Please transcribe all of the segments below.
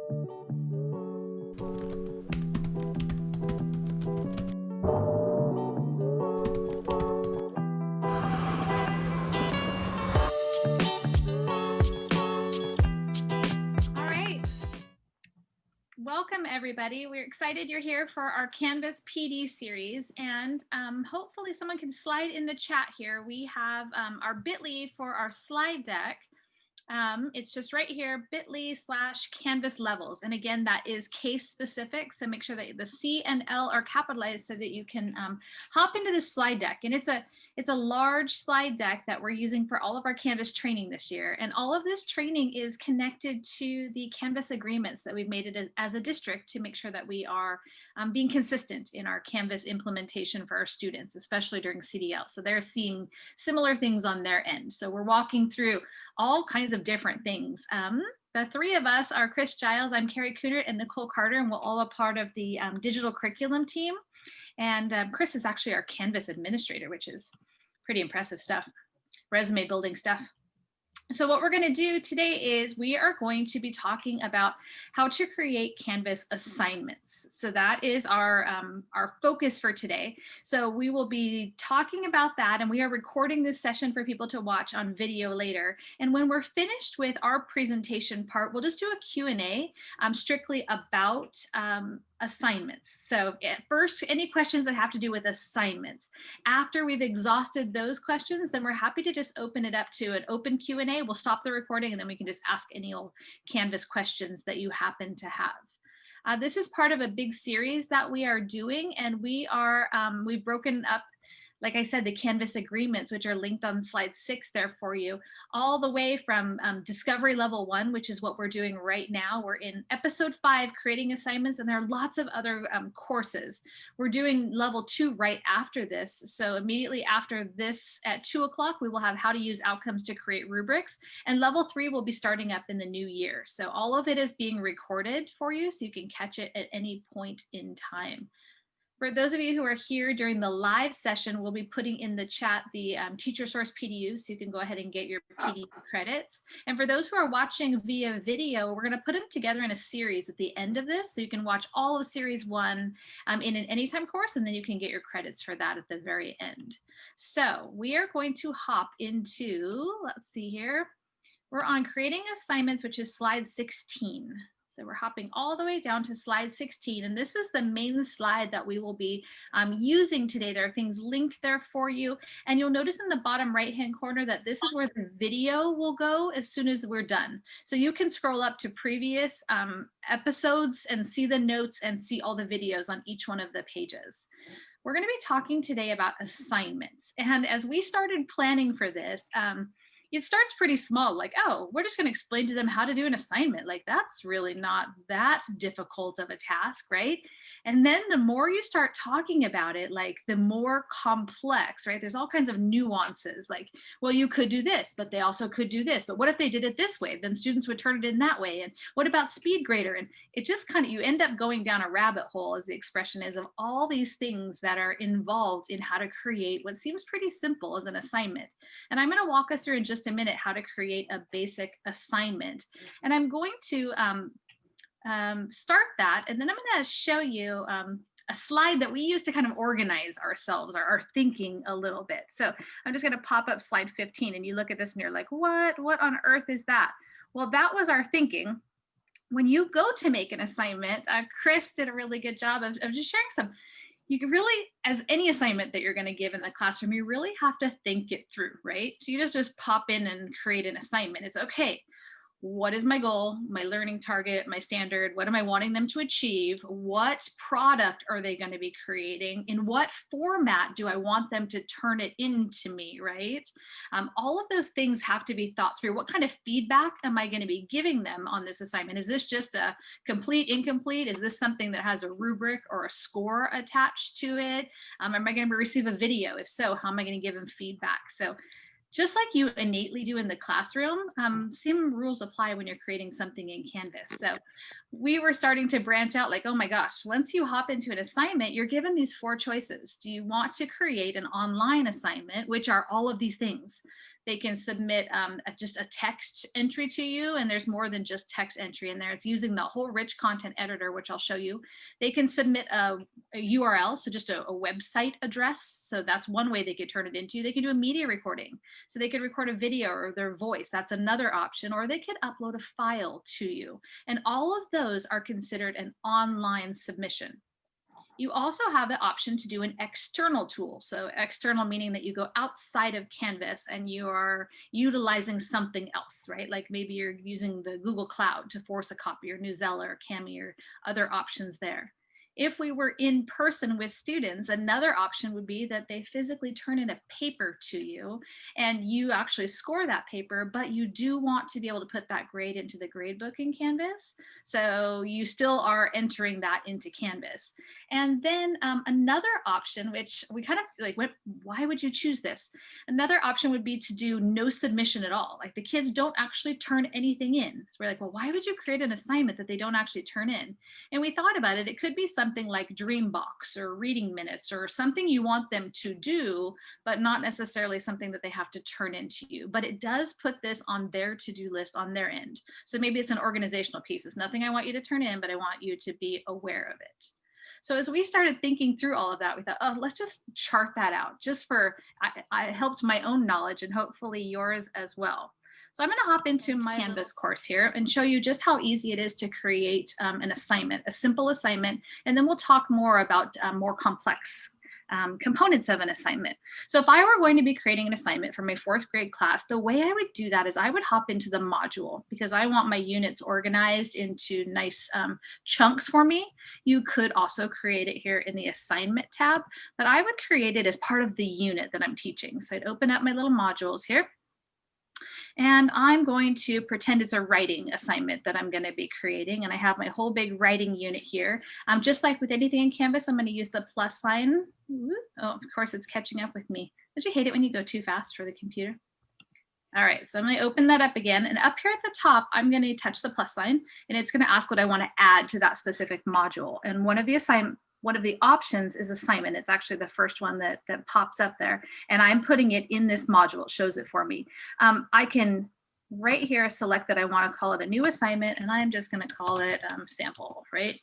Welcome everybody. We're excited you're here for our Canvas PD series, and hopefully someone can slide in the chat here. We have our bit.ly for our slide deck. It's just right here, bit.ly/Canvas levels. And again, that is case specific. So make sure that the C and L are capitalized so that you can hop into this slide deck. And it's a large slide deck that we're using for all of our Canvas training this year. And all of this training is connected to the Canvas agreements that we've made it as a district to make sure that we are being consistent in our Canvas implementation for our students, especially during CDL. So they're seeing similar things on their end. So we're walking through all kinds of different things. The three of us are Chris Giles, I'm Carrie Coonert, and Nicole Carter, and we're all a part of the digital curriculum team. And Chris is actually our Canvas administrator, which is pretty impressive stuff, resume building stuff. So what we're going to do today is we are going to be talking about how to create Canvas assignments. So that is our focus for today. So we will be talking about that, and we are recording this session for people to watch on video later. And when we're finished with our presentation part, we'll just do a Q&A strictly about assignments. So at first, any questions that have to do with assignments. After we've exhausted those questions, then we're happy to just open it up to an open Q&A. We'll stop the recording and then we can just ask any old Canvas questions that you happen to have. This is part of a big series that we are doing, and we've broken up, like I said, the Canvas agreements, which are linked on slide 6 there for you, all the way from discovery level 1, which is what we're doing right now. We're in episode 5, creating assignments, and there are lots of other courses. We're doing level 2 right after this. So immediately after this at 2 o'clock, we will have how to use outcomes to create rubrics, and level 3 will be starting up in the new year. So all of it is being recorded for you so you can catch it at any point in time. For those of you who are here during the live session, we'll be putting in the chat the teacher source PDU, so you can go ahead and get your PD credits. And for those who are watching via video, we're going to put them together in a series at the end of this, so you can watch all of series 1 in an anytime course, and then you can get your credits for that at the very end. So we are going to hop into, let's see here, we're on creating assignments, which is slide 16. So we're hopping all the way down to slide 16, and this is the main slide that we will be using today. There are things linked there for you, and you'll notice in the bottom right-hand corner that this is where the video will go as soon as we're done. So you can scroll up to previous episodes and see the notes and see all the videos on each one of the pages. We're going to be talking today about assignments, and as we started planning for this, it starts pretty small, like, oh, we're just going to explain to them how to do an assignment. Like, that's really not that difficult of a task, right? And then the more you start talking about it, like the more complex, right? There's all kinds of nuances, like, well, you could do this, but they also could do this. But what if they did it this way? Then students would turn it in that way. And what about speed grader? And it just kind of, you end up going down a rabbit hole, as the expression is, of all these things that are involved in how to create what seems pretty simple as an assignment. And I'm going to walk us through in just a minute how to create a basic assignment. And I'm going to start that, and then I'm going to show you a slide that we use to kind of organize ourselves, our thinking a little bit. So I'm just going to pop up slide 15, and you look at this and you're like, what on earth is that? Well, that was our thinking. When you go to make an assignment, Chris did a really good job of just sharing some. You can really, as any assignment that you're going to give in the classroom, you really have to think it through, right? So you just pop in and create an assignment. It's okay. What is my goal, my learning target, my standard? What am I wanting them to achieve? What product are they going to be creating? In what format do I want them to turn it into me, right? All of those things have to be thought through. What kind of feedback am I going to be giving them on this assignment? Is this just a complete, incomplete? Is this something that has a rubric or a score attached to it? Am I going to receive a video? If so, how am I going to give them feedback? So just like you innately do in the classroom, same rules apply when you're creating something in Canvas. So we were starting to branch out, like, oh my gosh, once you hop into an assignment, you're given these 4 choices. Do you want to create an online assignment, which are all of these things? They can submit just a text entry to you, and there's more than just text entry in there. It's using the whole rich content editor, which I'll show you. They can submit a URL, so just a website address. So that's one way they could turn it into. They can do a media recording. So they could record a video or their voice. That's another option. Or they could upload a file to you. And all of those are considered an online submission. You also have the option to do an external tool. So external meaning that you go outside of Canvas and you are utilizing something else, right? Like maybe you're using the Google Cloud to force a copy, or Newsela or Cami or other options there. If we were in person with students, another option would be that they physically turn in a paper to you and you actually score that paper, but you do want to be able to put that grade into the gradebook in Canvas. So you still are entering that into Canvas. And then another option, which we kind of like, why would you choose this? Another option would be to do no submission at all. Like the kids don't actually turn anything in. So we're like, well, why would you create an assignment that they don't actually turn in? And we thought about it. It could be something like Dreambox or Reading Minutes or something you want them to do, but not necessarily something that they have to turn into you. But it does put this on their to-do list on their end. So maybe it's an organizational piece. It's nothing I want you to turn in, but I want you to be aware of it. So as we started thinking through all of that, we thought, oh, let's just chart that out just for, I helped my own knowledge and hopefully yours as well. So I'm going to hop into my Canvas course here and show you just how easy it is to create an assignment, a simple assignment, and then we'll talk more about more complex components of an assignment. So if I were going to be creating an assignment for my 4th grade class, the way I would do that is I would hop into the module because I want my units organized into nice chunks for me. You could also create it here in the assignment tab, but I would create it as part of the unit that I'm teaching. So I'd open up my little modules here. And I'm going to pretend it's a writing assignment that I'm going to be creating. And I have my whole big writing unit here. Just like with anything in Canvas, I'm going to use the plus sign. Oh, of course, it's catching up with me. Don't you hate it when you go too fast for the computer? All right, so I'm going to open that up again. And up here at the top, I'm going to touch the plus sign. And it's going to ask what I want to add to that specific module. And one of the options is assignment. It's actually the first one that pops up there. And I'm putting it in this module. It shows it for me. I can right here select that I want to call it a new assignment, and I'm just going to call it sample, right?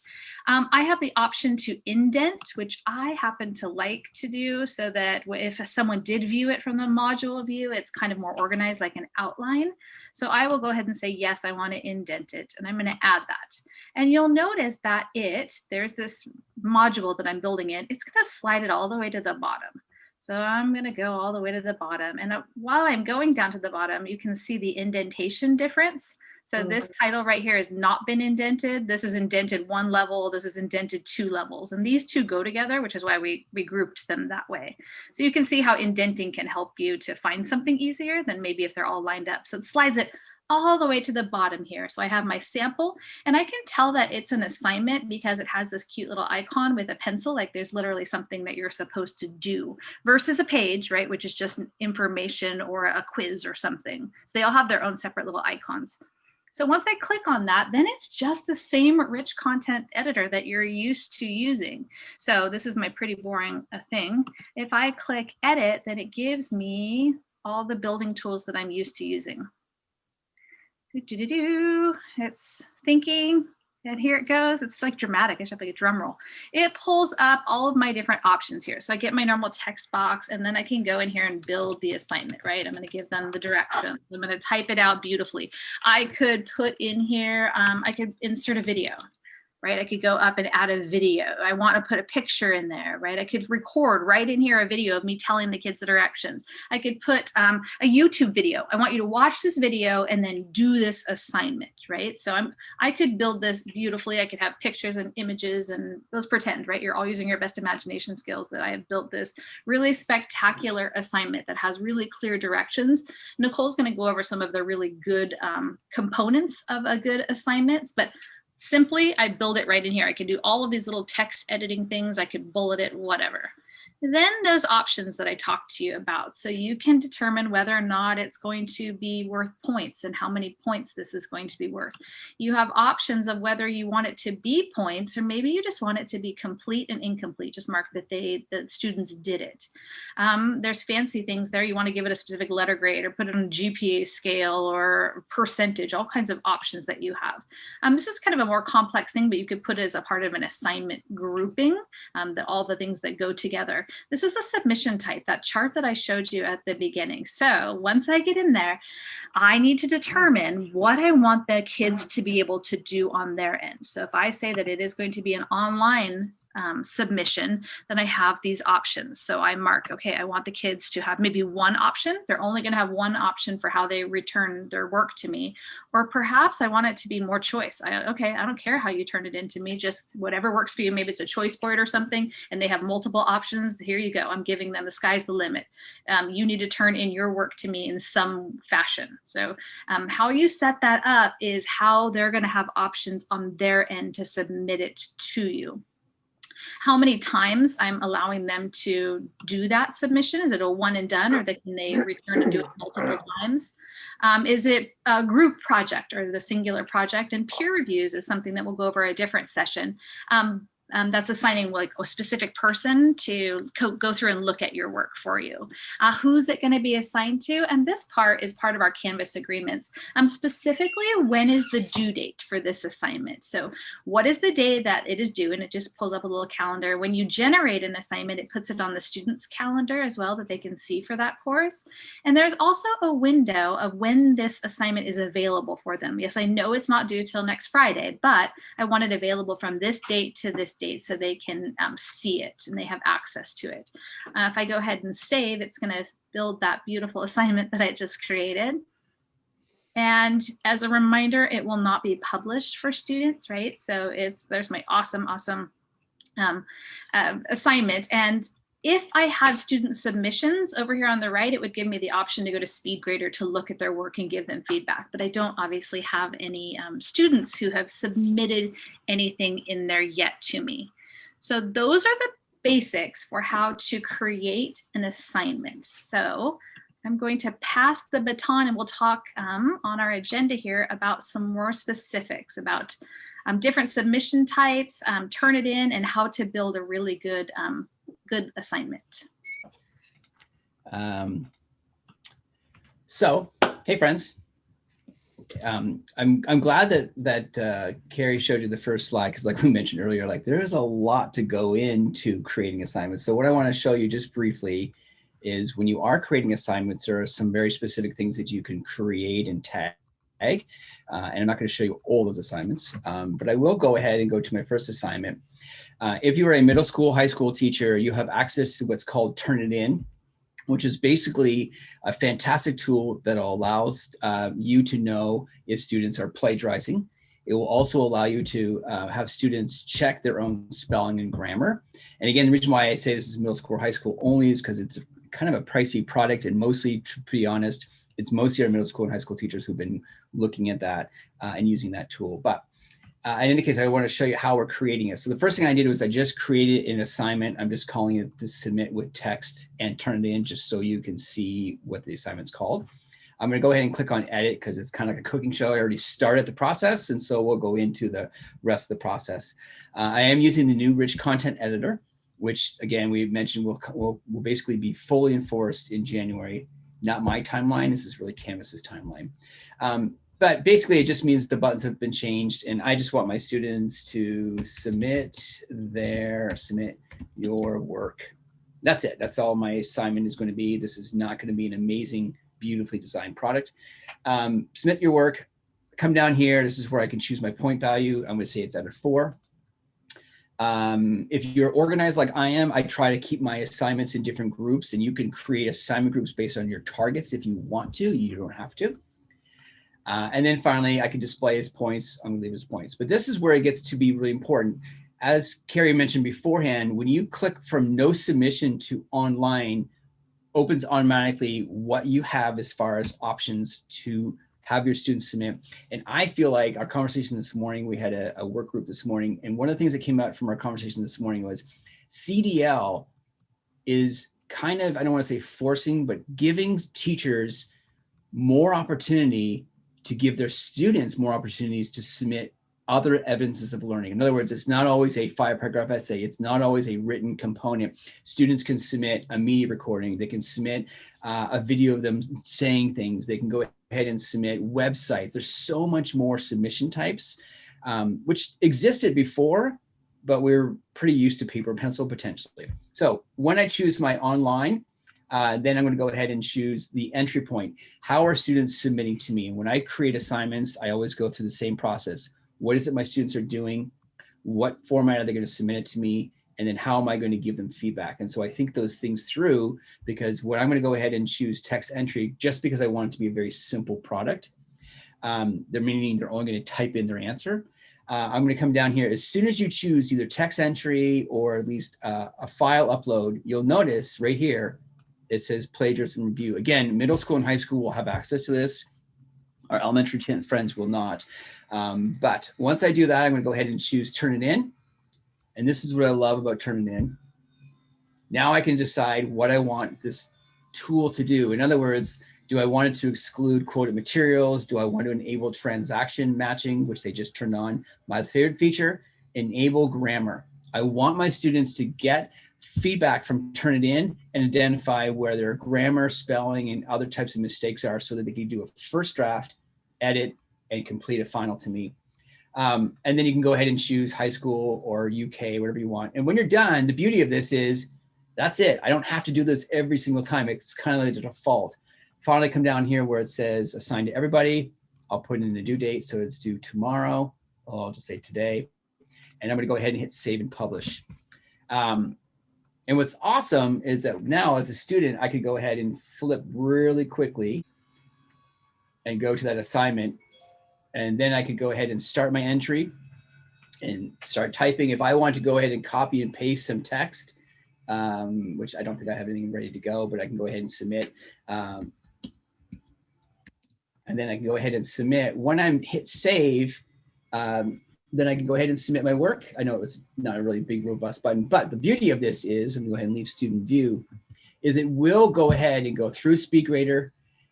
I have the option to indent, which I happen to like to do so that if someone did view it from the module view, it's kind of more organized like an outline. So I will go ahead and say, yes, I want to indent it, and I'm going to add that. And you'll notice that there's this module that I'm building in, it's going to slide it all the way to the bottom. So I'm going to go all the way to the bottom. And while I'm going down to the bottom, you can see the indentation difference. So this title right here has not been indented. This is indented 1 level. This is indented 2 levels. And these two go together, which is why we grouped them that way. So you can see how indenting can help you to find something easier than maybe if they're all lined up. So it slides it all the way to the bottom here. So I have my sample, and I can tell that it's an assignment because it has this cute little icon with a pencil, like there's literally something that you're supposed to do versus a page, right, which is just information or a quiz or something. So they all have their own separate little icons. So once I click on that, then it's just the same rich content editor that you're used to using. So this is my pretty boring thing. If I click edit, then it gives me all the building tools that I'm used to using. It's thinking, and here it goes. It's like dramatic. I should have like a drum roll. It pulls up all of my different options here. So I get my normal text box, and then I can go in here and build the assignment, right? I'm going to give them the directions. I'm going to type it out beautifully. I could put in here, I could insert a video. Right? I could go up and add a video. I want to put a picture in there, right? I could record right in here a video of me telling the kids the directions. I could put a YouTube video. I want you to watch this video and then do this assignment, right? So I could build this beautifully. I could have pictures and images, and let's pretend, right? You're all using your best imagination skills that I have built this really spectacular assignment that has really clear directions. Nicole's going to go over some of the really good components of a good assignments, but simply, I build it right in here. I can do all of these little text editing things. I could bullet it, whatever. Then those options that I talked to you about. So you can determine whether or not it's going to be worth points and how many points this is going to be worth. You have options of whether you want it to be points, or maybe you just want it to be complete and incomplete. Just mark that the students did it. There's fancy things there. You want to give it a specific letter grade or put it on a GPA scale or percentage, all kinds of options that you have. This is kind of a more complex thing, but you could put it as a part of an assignment grouping, all the things that go together. This is the submission type, that chart that I showed you at the beginning. So once I get in there, I need to determine what I want the kids to be able to do on their end. So if I say that it is going to be an online submission, then I have these options. So I mark, okay, I want the kids to have maybe one option. They're only going to have one option for how they return their work to me. Or perhaps I want it to be more choice. Okay, I don't care how you turn it into me, just whatever works for you. Maybe it's a choice board or something, and they have multiple options. Here you go. I'm giving them, the sky's the limit. You need to turn in your work to me in some fashion. So how you set that up is how they're going to have options on their end to submit it to you. How many times I'm allowing them to do that submission? Is it a one and done, or can they return and do it multiple times? Is it a group project or the singular project? And peer reviews is something that we'll go over a different session. That's assigning like a specific person to go through and look at your work for you. Who's it going to be assigned to? And this part is part of our Canvas agreements. Specifically, when is the due date for this assignment? So what is the day that it is due? And it just pulls up a little calendar. When you generate an assignment, it puts it on the student's calendar as well, that they can see for that course. And there's also a window of when this assignment is available for them. Yes, I know it's not due till next Friday, but I want it available from this date to this date so they can see it and they have access to it. If I go ahead and save, it's going to build that beautiful assignment that I just created. And as a reminder, it will not be published for students, right? So there's my awesome assignment. And if I had student submissions over here on the right, it would give me the option to go to SpeedGrader to look at their work and give them feedback. But I don't obviously have any students who have submitted anything in there yet to me. So those are the basics for how to create an assignment. So I'm going to pass the baton, and we'll talk on our agenda here about some more specifics about different submission types, Turnitin, and how to build a really good assignment. So, hey friends, I'm glad that Carrie showed you the first slide, because like we mentioned earlier, like there is a lot to go into creating assignments. So what I want to show you just briefly is when you are creating assignments, there are some very specific things that you can create and tag. And I'm not going to show you all those assignments, but I will go ahead and go to my first assignment. If you are a middle school, high school teacher, you have access to what's called Turnitin, which is basically a fantastic tool that allows you to know if students are plagiarizing. It will also allow you to have students check their own spelling and grammar. And again, the reason why I say this is middle school or high school only is because it's kind of a pricey product, and mostly, to be honest, it's mostly our middle school and high school teachers who've been looking at that and using that tool. But in any case, I want to show you how we're creating it. So the first thing I did was I just created an assignment. I'm just calling it the submit with text and turn it in just so you can see what the assignment's called. I'm going to go ahead and click on edit because it's kind of like a cooking show. I already started the process, and so we'll go into the rest of the process. I am using the new rich content editor, which again, we mentioned will basically be fully enforced in January. Not my timeline, this is really Canvas's timeline. But basically it just means the buttons have been changed, and I just want my students to submit your work. That's it, that's all my assignment is going to be. This is not going to be an amazing, beautifully designed product. Submit your work, come down here, this is where I can choose my point value. I'm going to say it's at a 4. If you're organized like I am, I try to keep my assignments in different groups, and you can create assignment groups based on your targets if you want to. You don't have to. And then finally, I can display his points. I'm going to leave his points. But this is where it gets to be really important. As Carrie mentioned beforehand, when you click from no submission to online, opens automatically what you have as far as options to have your students submit. And I feel like our conversation this morning, we had a work group this morning, and one of the things that came out from our conversation this morning was CDL is kind of, I don't want to say forcing, but giving teachers more opportunity to give their students more opportunities to submit other evidences of learning. In other words, it's not always a 5-paragraph essay. It's not always a written component. Students can submit a media recording. They can submit a video of them saying things. They can go ahead and submit websites. There's so much more submission types, which existed before, but we're pretty used to paper and pencil potentially. So when I choose my online, then I'm going to go ahead and choose the entry point. How are students submitting to me? When I create assignments, I always go through the same process. What is it my students are doing? What format are they going to submit it to me? And then how am I going to give them feedback? And so I think those things through, because what I'm going to go ahead and choose text entry just because I want it to be a very simple product. They're meaning they're only going to type in their answer. I'm going to come down here. As soon as you choose either text entry or at least a file upload, you'll notice right here, it says plagiarism review. Again, middle school and high school will have access to this. Our elementary friends will not. But once I do that, I'm going to go ahead and choose Turnitin. And this is what I love about Turnitin. Now I can decide what I want this tool to do. In other words, do I want it to exclude quoted materials? Do I want to enable transaction matching, which they just turned on? My favorite feature, enable grammar. I want my students to get feedback from Turnitin and identify where their grammar, spelling, and other types of mistakes are so that they can do a first draft, edit, and complete a final to me. And then you can go ahead and choose high school or UK, whatever you want. And when you're done, the beauty of this is that's it. I don't have to do this every single time. It's kind of like the default. Finally, come down here where it says assign to everybody. I'll put in the due date. So it's due tomorrow. I'll just say today. And I'm going to go ahead and hit save and publish. And what's awesome is that now as a student, I could go ahead and flip really quickly and go to that assignment. And then I could go ahead and start my entry and start typing. If I want to go ahead and copy and paste some text, which I don't think I have anything ready to go, but I can go ahead and submit. And then I can go ahead and submit. When I hit save, then I can go ahead and submit my work. I know it was not a really big, robust button, but the beauty of this is, I'm gonna go ahead and leave student view, is it will go ahead and go through SpeedGrader,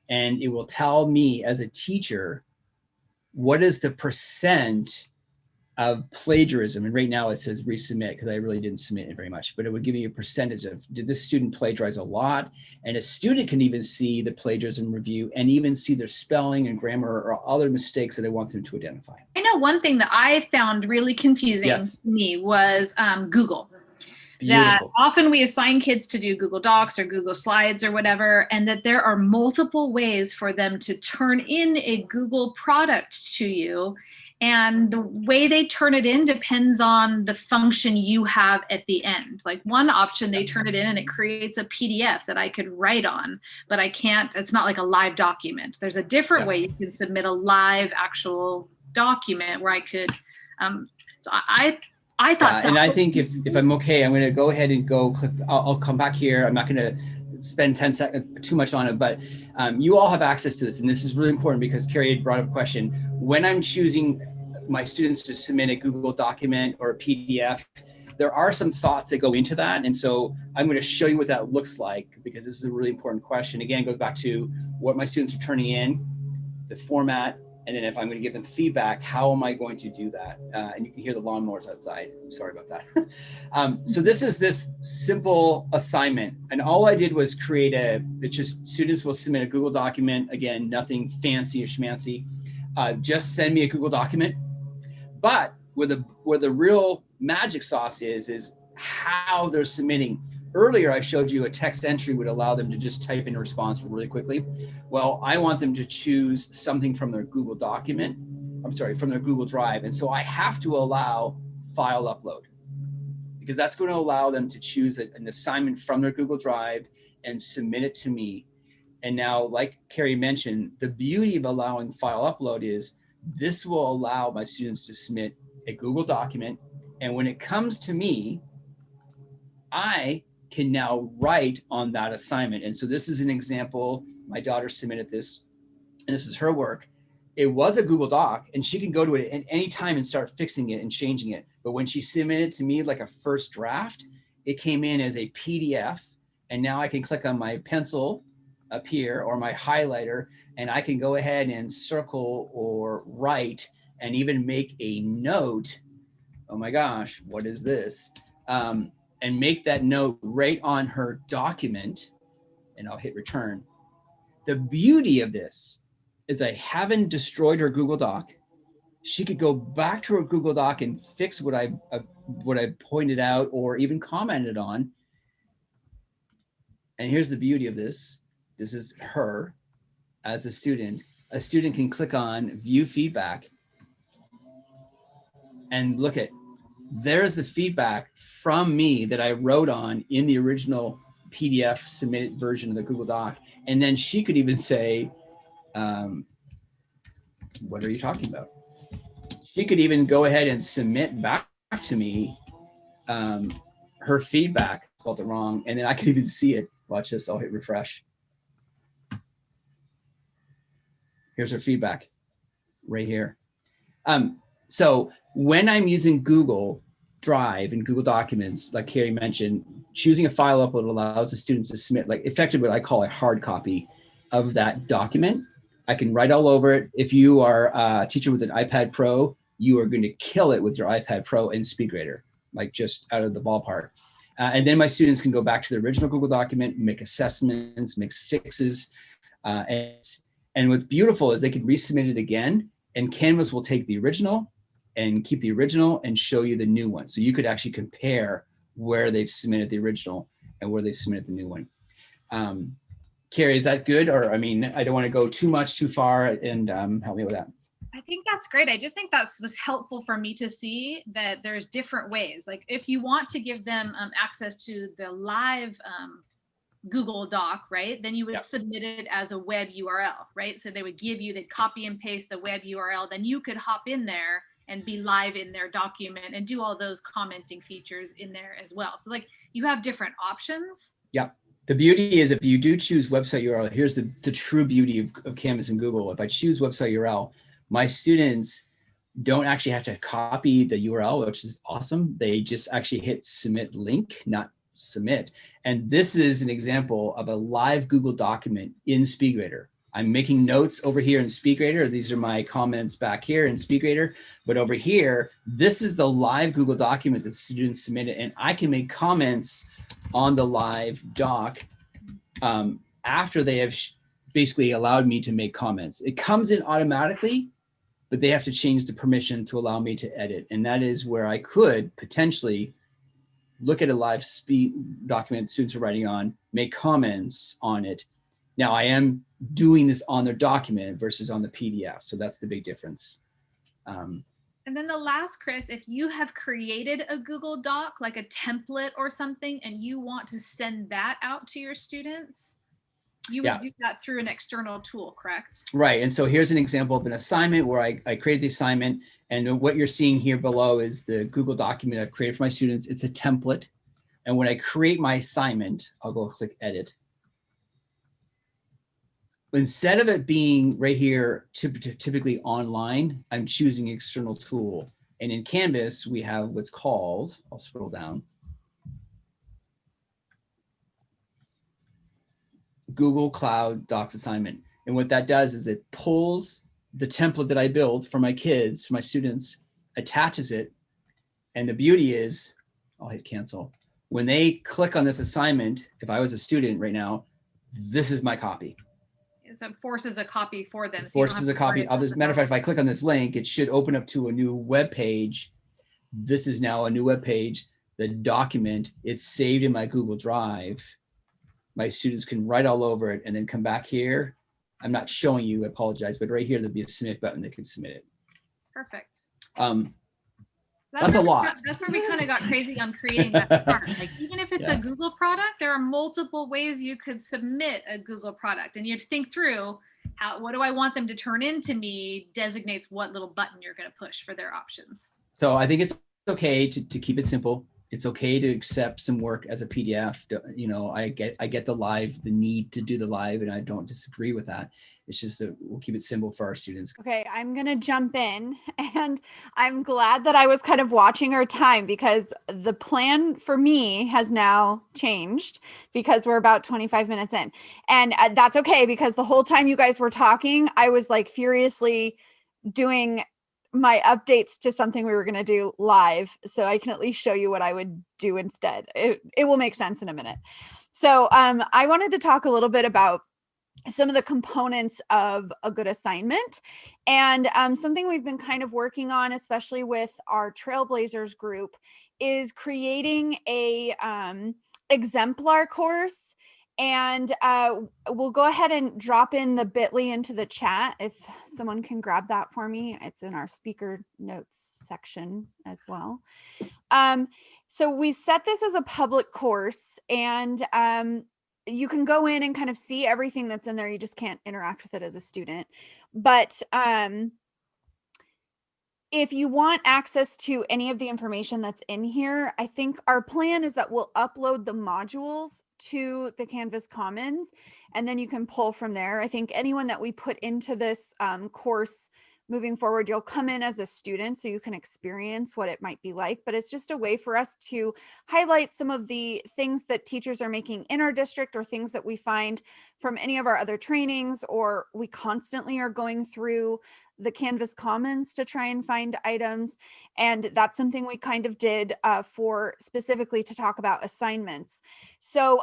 and it will tell me as a teacher, what is the percent of plagiarism? And right now it says resubmit because I really didn't submit it very much, but it would give you a percentage of, did this student plagiarize a lot? And a student can even see the plagiarism review and even see their spelling and grammar or other mistakes that I want them to identify. I know one thing that I found really confusing to me was Google. Beautiful. That often we assign kids to do Google Docs or Google Slides or whatever, and that there are multiple ways for them to turn in a Google product to you. And the way they turn it in depends on the function you have at the end. Like one option, they turn it in and it creates a PDF that I could write on, but I can't, it's not like a live document. There's a different way you can submit a live actual document where I could, so I thought that and I think if I'm okay, I'm going to go ahead and go click. I'll come back here. I'm not going to spend 10 seconds too much on it, but you all have access to this. And this is really important because Carrie had brought up a question. When I'm choosing my students to submit a Google document or a PDF, there are some thoughts that go into that. And so I'm going to show you what that looks like because this is a really important question. Again, it goes back to what my students are turning in, the format, and then if I'm going to give them feedback, how am I going to do that? And you can hear the lawnmowers outside. Sorry about that. So this is this simple assignment. And all I did was create it's just students will submit a Google document. Again, nothing fancy or schmancy. Just send me a Google document. But where the real magic sauce is how they're submitting. Earlier, I showed you a text entry would allow them to just type in a response really quickly. Well, I want them to choose something from their Google document, from their Google Drive. And so I have to allow file upload because that's going to allow them to choose an assignment from their Google Drive and submit it to me. And now, like Carrie mentioned, the beauty of allowing file upload is this will allow my students to submit a Google document. And when it comes to me, I can now write on that assignment. And so this is an example. My daughter submitted this, and this is her work. It was a Google Doc, and she can go to it at any time and start fixing it and changing it. But when she submitted to me like a first draft, it came in as a PDF And now I can click on my pencil up here or my highlighter, and I can go ahead and circle or write and even make a note. Oh my gosh, what is this? And make that note right on her document, and I'll hit return. The beauty of this is I haven't destroyed her Google Doc. She could go back to her Google Doc and fix what I pointed out or even commented on. And here's the beauty of this. This is her as a student. A student can click on view feedback and look at, there's the feedback from me that I wrote on in the original PDF submitted version of the Google Doc. And then she could even say, what are you talking about? She could even go ahead and submit back to me her feedback, spelled it wrong, and then I could even see it. Watch this, I'll hit refresh. Here's her feedback right here. So when I'm using Google Drive and Google Documents, like Carrie mentioned, choosing a file upload allows the students to submit like effectively what I call a hard copy of that document. I can write all over it. If you are a teacher with an iPad Pro, you are going to kill it with your iPad Pro and SpeedGrader, like just out of the ballpark. And then my students can go back to the original Google document, make assessments, make fixes. And what's beautiful is they can resubmit it again, and Canvas will take the original and keep the original and show you the new one. So you could actually compare where they've submitted the original and where they've submitted the new one. Carrie, is that good? Or, I mean, I don't want to go too far, and help me with that. I think that's great. I just think that was helpful for me to see that there's different ways. Like if you want to give them access to the live Google Doc, right? Then you would submit it as a web URL, right? So they would give you, they'd copy and paste the web URL. Then you could hop in there and be live in their document and do all those commenting features in there as well. So like you have different options. Yep. The beauty is if you do choose website URL, here's the true beauty of Canvas and Google. If I choose website URL, my students don't actually have to copy the URL, which is awesome. They just actually hit submit link, not submit. And this is an example of a live Google document in SpeedGrader. I'm making notes over here in SpeedGrader. These are my comments back here in SpeedGrader. But over here, this is the live Google document that students submitted. And I can make comments on the live doc after they have basically allowed me to make comments. It comes in automatically, but they have to change the permission to allow me to edit. And that is where I could potentially look at a live document students are writing on, make comments on it. Now I am doing this on their document versus on the PDF. So that's the big difference. And then the last, Chris, if you have created a Google Doc, like a template or something, and you want to send that out to your students, you would do that through an external tool, correct? Right. And so here's an example of an assignment where I created the assignment, and what you're seeing here below is the Google document I've created for my students. It's a template. And when I create my assignment, I'll go click edit. Instead of it being right here, typically online, I'm choosing external tool. And in Canvas, we have what's called, I'll scroll down, Google Cloud Docs assignment. And what that does is it pulls the template that I built for my kids, for my students, attaches it. And the beauty is, I'll hit cancel. When they click on this assignment, if I was a student right now, this is my copy. So it forces a copy for them. It forces a copy. As a matter of fact, if I click on this link, it should open up to a new web page. This is now a new web page. The document, it's saved in my Google Drive. My students can write all over it and then come back here. I'm not showing you, I apologize, but right here, there'll be a submit button that can submit it. Perfect. That's a lot. That's where we kind of got crazy on creating that part. Like even if it's a Google product, there are multiple ways you could submit a Google product, and you have to think through what do I want them to turn into me designates what little button you're going to push for their options. So I think it's okay to keep it simple. It's okay to accept some work as a PDF. You know, I get the need to do the live, and I don't disagree with that. It's just that we'll keep it simple for our students. Okay, I'm going to jump in, and I'm glad that I was kind of watching our time, because the plan for me has now changed because we're about 25 minutes in. And that's okay, because the whole time you guys were talking, I was like furiously doing my updates to something we were going to do live, so I can at least show you what I would do instead. It will make sense in a minute. So I wanted to talk a little bit about some of the components of a good assignment, and something we've been kind of working on, especially with our Trailblazers group, is creating a exemplar course. And we'll go ahead and drop in the bit.ly into the chat if someone can grab that for me. It's in our speaker notes section as well. So we set this as a public course, and you can go in and kind of see everything that's in there. You just can't interact with it as a student. But if you want access to any of the information that's in here, I think our plan is that we'll upload the modules to the Canvas Commons, and then you can pull from there. I think anyone that we put into this course moving forward, you'll come in as a student so you can experience what it might be like, but it's just a way for us to highlight some of the things that teachers are making in our district, or things that we find from any of our other trainings, or we constantly are going through the Canvas Commons to try and find items. And that's something we kind of did for specifically to talk about assignments. So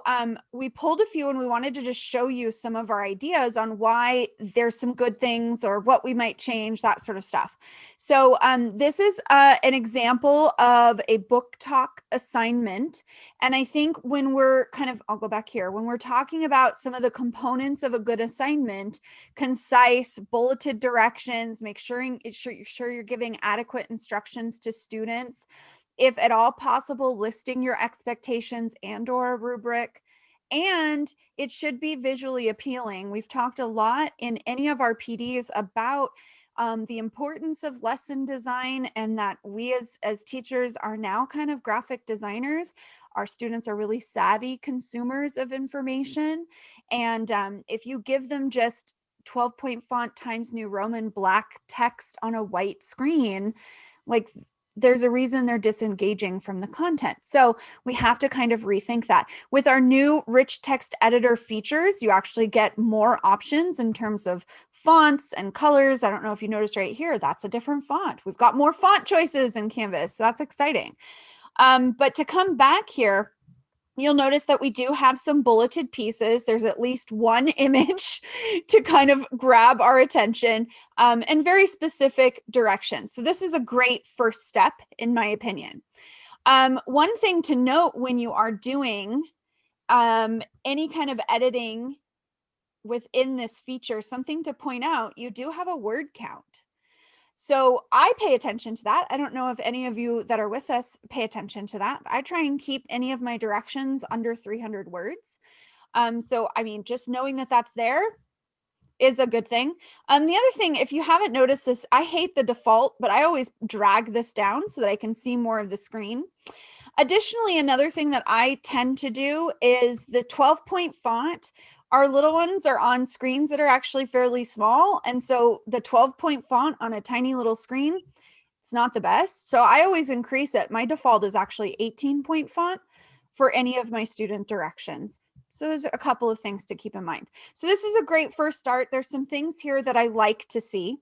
we pulled a few, and we wanted to just show you some of our ideas on why there's some good things or what we might change, that sort of stuff. So this is an example of a book talk assignment. And I think when we're I'll go back here, when we're talking about some of the components of a good assignment, concise, bulleted directions, make sure you're giving adequate instructions to students, if at all possible, listing your expectations and/or a rubric, and it should be visually appealing. We've talked a lot in any of our PDs about the importance of lesson design, and that we as teachers are now kind of graphic designers. Our students are really savvy consumers of information, and if you give them just 12-point font Times New Roman black text on a white screen, like, there's a reason they're disengaging from the content. So we have to kind of rethink that. With our new rich text editor features, you actually get more options in terms of fonts and colors. I don't know if you noticed right here, that's a different font. We've got more font choices in Canvas, so that's exciting. But to come back here, you'll notice that we do have some bulleted pieces. There's at least one image to kind of grab our attention, and very specific directions. So this is a great first step, in my opinion. One thing to note when you are doing any kind of editing within this feature, something to point out, you do have a word count. So I pay attention to that. I don't know if any of you that are with us pay attention to that. I try and keep any of my directions under 300 words. So, I mean, just knowing that that's there is a good thing. The other thing, if you haven't noticed this, I hate the default, but I always drag this down so that I can see more of the screen. Additionally, another thing that I tend to do is the 12-point font. Our little ones are on screens that are actually fairly small. And so the 12-point font on a tiny little screen, it's not the best. So I always increase it. My default is actually 18-point font for any of my student directions. So there's a couple of things to keep in mind. So this is a great first start. There's some things here that I like to see.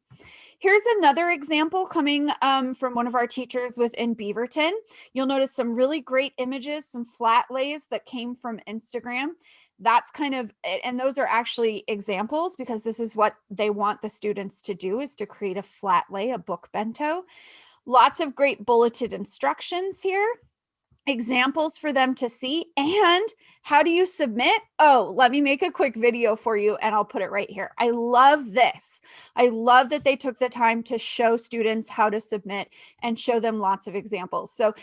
Here's another example coming from one of our teachers within Beaverton. You'll notice some really great images, some flat lays that came from Instagram. That's kind of, and those are actually examples, because this is what they want the students to do, is to create a flat lay, a book bento. Lots of great bulleted instructions here, examples for them to see. And how do you submit? Oh, let me make a quick video for you, and I'll put it right here. I love this. I love that they took the time to show students how to submit and show them lots of examples. So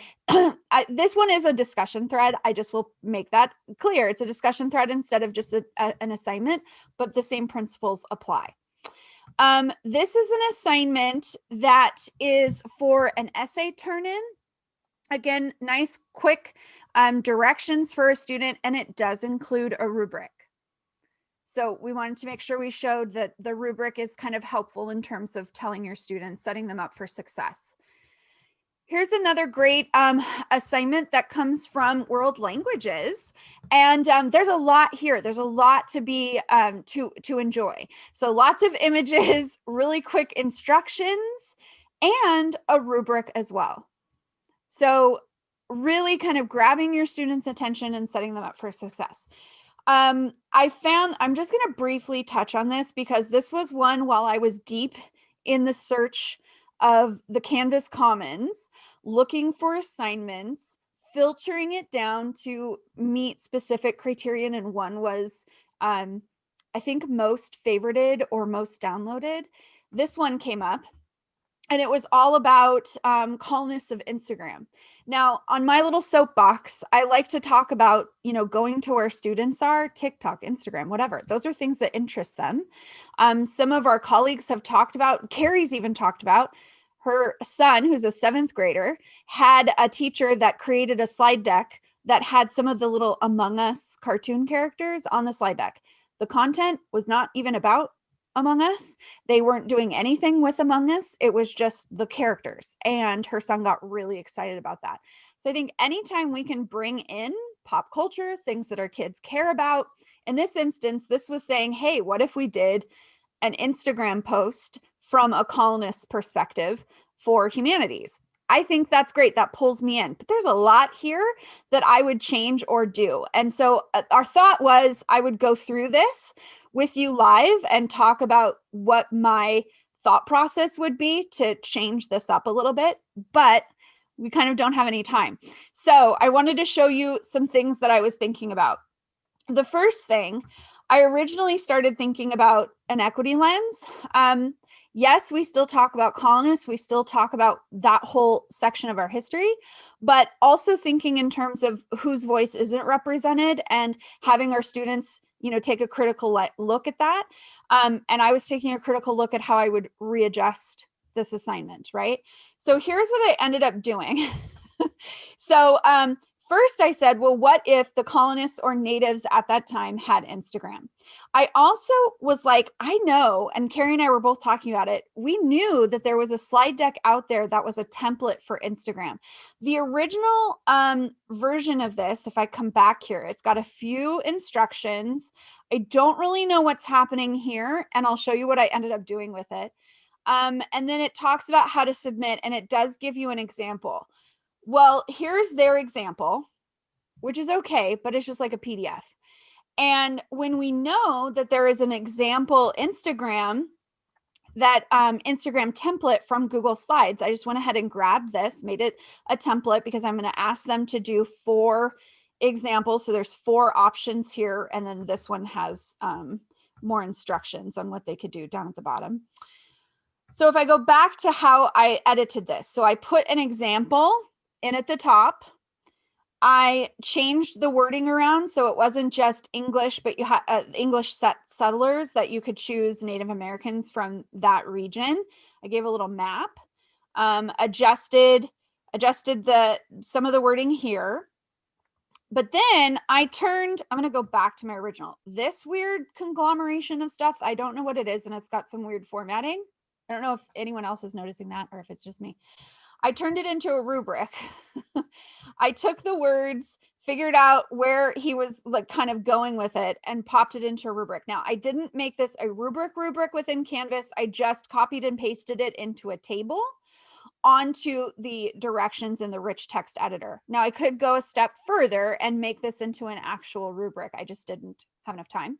this one is a discussion thread. I just will make that clear. It's a discussion thread instead of just an assignment, but the same principles apply. This is an assignment that is for an essay turn-in. Again, nice, quick directions for a student, and it does include a rubric. So we wanted to make sure we showed that the rubric is kind of helpful in terms of telling your students, setting them up for success. Here's another great assignment that comes from world languages. And there's a lot here. There's a lot to be to enjoy. So lots of images, really quick instructions, and a rubric as well. So really kind of grabbing your students' attention and setting them up for success. I'm just going to briefly touch on this because this was one while I was deep in the search of the Canvas Commons, looking for assignments, filtering it down to meet specific criterion. And one was, I think, most favorited or most downloaded. This one came up. And it was all about colonists of Instagram. Now, on my little soapbox, I like to talk about, going to where students are, TikTok, Instagram, whatever. Those are things that interest them. Some of our colleagues have talked about, Carrie's even talked about, her son, who's a 7th grader, had a teacher that created a slide deck that had some of the little Among Us cartoon characters on the slide deck. The content was not even about Among Us. They weren't doing anything with Among Us. It was just the characters. And her son got really excited about that. So I think anytime we can bring in pop culture, things that our kids care about, in this instance, this was saying, hey, what if we did an Instagram post from a colonist perspective for humanities? I think that's great. That pulls me in. But there's a lot here that I would change or do. And so our thought was I would go through this with you live and talk about what my thought process would be to change this up a little bit, but we kind of don't have any time. So I wanted to show you some things that I was thinking about. The first thing, I originally started thinking about an equity lens. Yes, we still talk about colonists. We still talk about that whole section of our history, but also thinking in terms of whose voice isn't represented and having our students, take a critical look at that. And I was taking a critical look at how I would readjust this assignment, right? So here's what I ended up doing. So first I said, well, what if the colonists or natives at that time had Instagram? I also was like, I know, and Carrie and I were both talking about it. We knew that there was a slide deck out there that was a template for Instagram. The original version of this, if I come back here, it's got a few instructions. I don't really know what's happening here, and I'll show you what I ended up doing with it. And then it talks about how to submit, and it does give you an example. Well, here's their example, which is okay, but it's just like a PDF. And when we know that there is an example Instagram, that Instagram template from Google Slides, I just went ahead and grabbed this, made it a template because I'm going to ask them to do 4 examples. So there's 4 options here. And then this one has more instructions on what they could do down at the bottom. So if I go back to how I edited this, so I put an example in at the top. I changed the wording around so it wasn't just English, but you had English settlers, that you could choose Native Americans from that region. I gave a little map, adjusted some of the wording here. But then I'm going to go back to my original. This weird conglomeration of stuff, I don't know what it is, and it's got some weird formatting. I don't know if anyone else is noticing that or if it's just me. I turned it into a rubric. I took the words, figured out where he was like kind of going with it, and popped it into a rubric. Now, I didn't make this a rubric within Canvas. I just copied and pasted it into a table onto the directions in the rich text editor. Now, I could go a step further and make this into an actual rubric. I just didn't have enough time.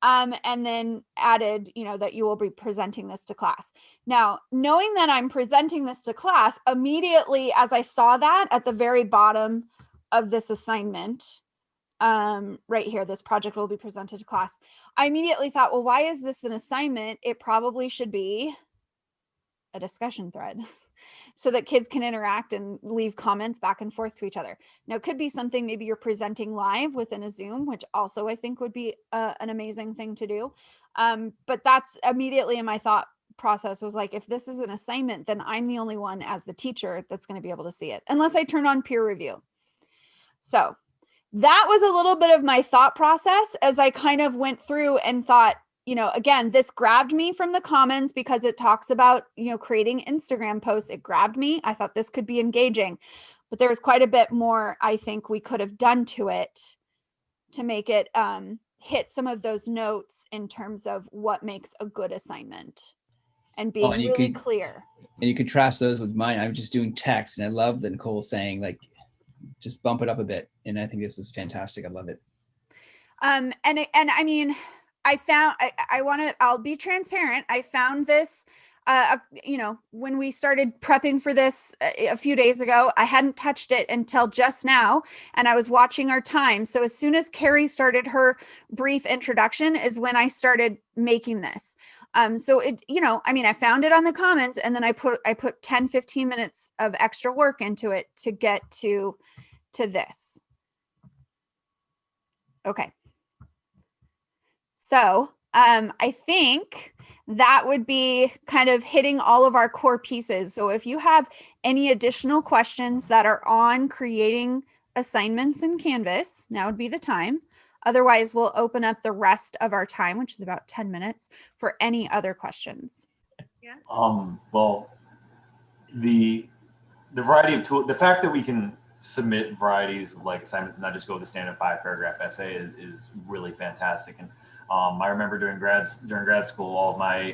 And then added, that you will be presenting this to class. Now, knowing that I'm presenting this to class, immediately as I saw that at the very bottom of this assignment, right here, this project will be presented to class, I immediately thought, well, why is this an assignment? It probably should be a discussion thread so that kids can interact and leave comments back and forth to each other. Now, it could be something maybe you're presenting live within a Zoom, which also I think would be an amazing thing to do. But that's immediately in my thought process was like, if this is an assignment, then I'm the only one as the teacher that's going to be able to see it, unless I turn on peer review. So that was a little bit of my thought process as I kind of went through and thought, again, this grabbed me from the Commons because it talks about, creating Instagram posts. It grabbed me. I thought this could be engaging, but there was quite a bit more I think we could have done to it to make it hit some of those notes in terms of what makes a good assignment and being really clear. And you contrast those with mine. I'm just doing text, and I love that Nicole saying, like, just bump it up a bit. And I think this is fantastic. I love it. And I mean, I'll be transparent. I found this, when we started prepping for this a few days ago, I hadn't touched it until just now, and I was watching our time. So as soon as Carrie started her brief introduction is when I started making this. So it, I found it on the Commons, and then I put 10, 15 minutes of extra work into it to get to this. Okay. So I think that would be kind of hitting all of our core pieces. So if you have any additional questions that are on creating assignments in Canvas, now would be the time. Otherwise, we'll open up the rest of our time, which is about 10 minutes, for any other questions. Yeah. Well, the variety of tools, the fact that we can submit varieties of like assignments and not just go with the standard 5-paragraph essay is really fantastic. And I remember during grad school, all of my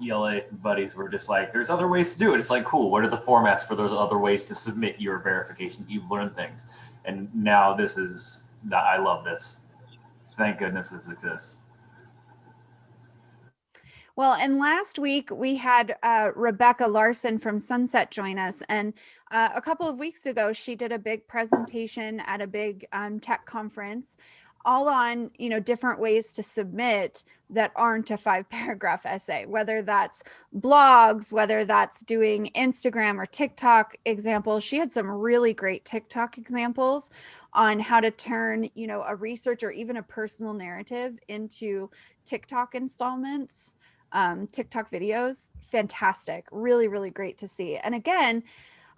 ELA buddies were just like, there's other ways to do it. It's like, cool, what are the formats for those other ways to submit your verification? You've learned things. And now I love this. Thank goodness this exists. Well, and last week we had Rebecca Larson from Sunset join us. And a couple of weeks ago, she did a big presentation at a big tech conference, all on, different ways to submit that aren't a 5-paragraph essay, whether that's blogs, whether that's doing Instagram or TikTok examples. She had some really great TikTok examples on how to turn, a research or even a personal narrative into TikTok installments, TikTok videos. Fantastic. Really, really great to see. And again,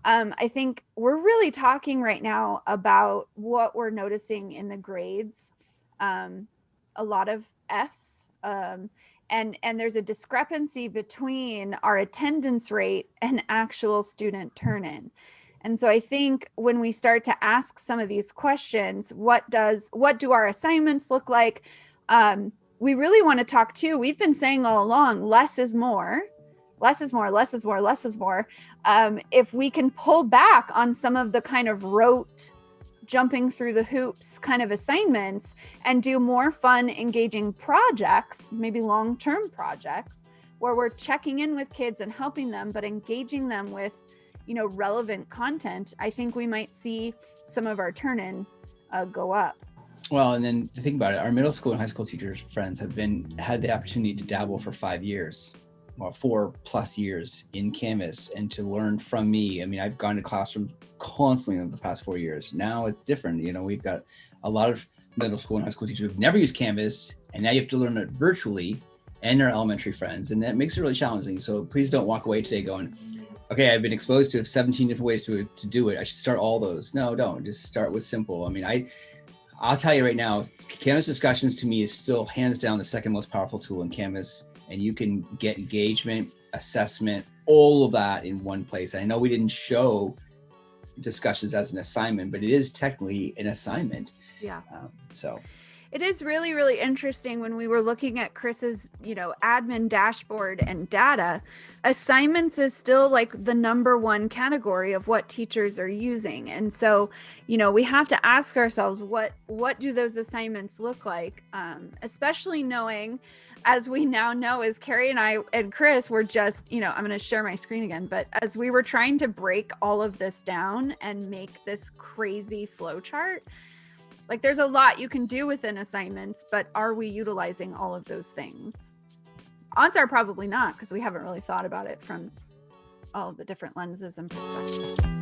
I think we're really talking right now about what we're noticing in the grades. A lot of Fs, and there's a discrepancy between our attendance rate and actual student turn-in. And so I think when we start to ask some of these questions, what do our assignments look like? We really want to talk too. We've been saying all along, less is more. Less is more, less is more, less is more. If we can pull back on some of the kind of rote, jumping through the hoops kind of assignments and do more fun, engaging projects, maybe long-term projects, where we're checking in with kids and helping them, but engaging them with, relevant content, I think we might see some of our turn-in go up. Well, and then to think about it, our middle school and high school teachers' friends had the opportunity to dabble for 5 years. Well, 4+ years in Canvas and to learn from me. I mean, I've gone to classrooms constantly in the past 4 years. Now it's different. We've got a lot of middle school and high school teachers who've never used Canvas, and now you have to learn it virtually, and their elementary friends, and that makes it really challenging. So please don't walk away today going, okay, I've been exposed to 17 different ways to do it. I should start all those. No, don't. Just start with simple. I mean, I'll tell you right now, Canvas discussions to me is still hands down the second most powerful tool in Canvas. And you can get engagement, assessment, all of that in one place. I know we didn't show discussions as an assignment, but it is technically an assignment. Yeah. So it is really, really interesting when we were looking at Chris's, admin dashboard and data. Assignments is still like the number one category of what teachers are using. And so, we have to ask ourselves, what do those assignments look like? Especially knowing, as we now know, as Carrie and I and Chris were just, I'm going to share my screen again, but as we were trying to break all of this down and make this crazy flow chart, like there's a lot you can do within assignments, but are we utilizing all of those things? Odds are probably not, because we haven't really thought about it from all of the different lenses and perspectives.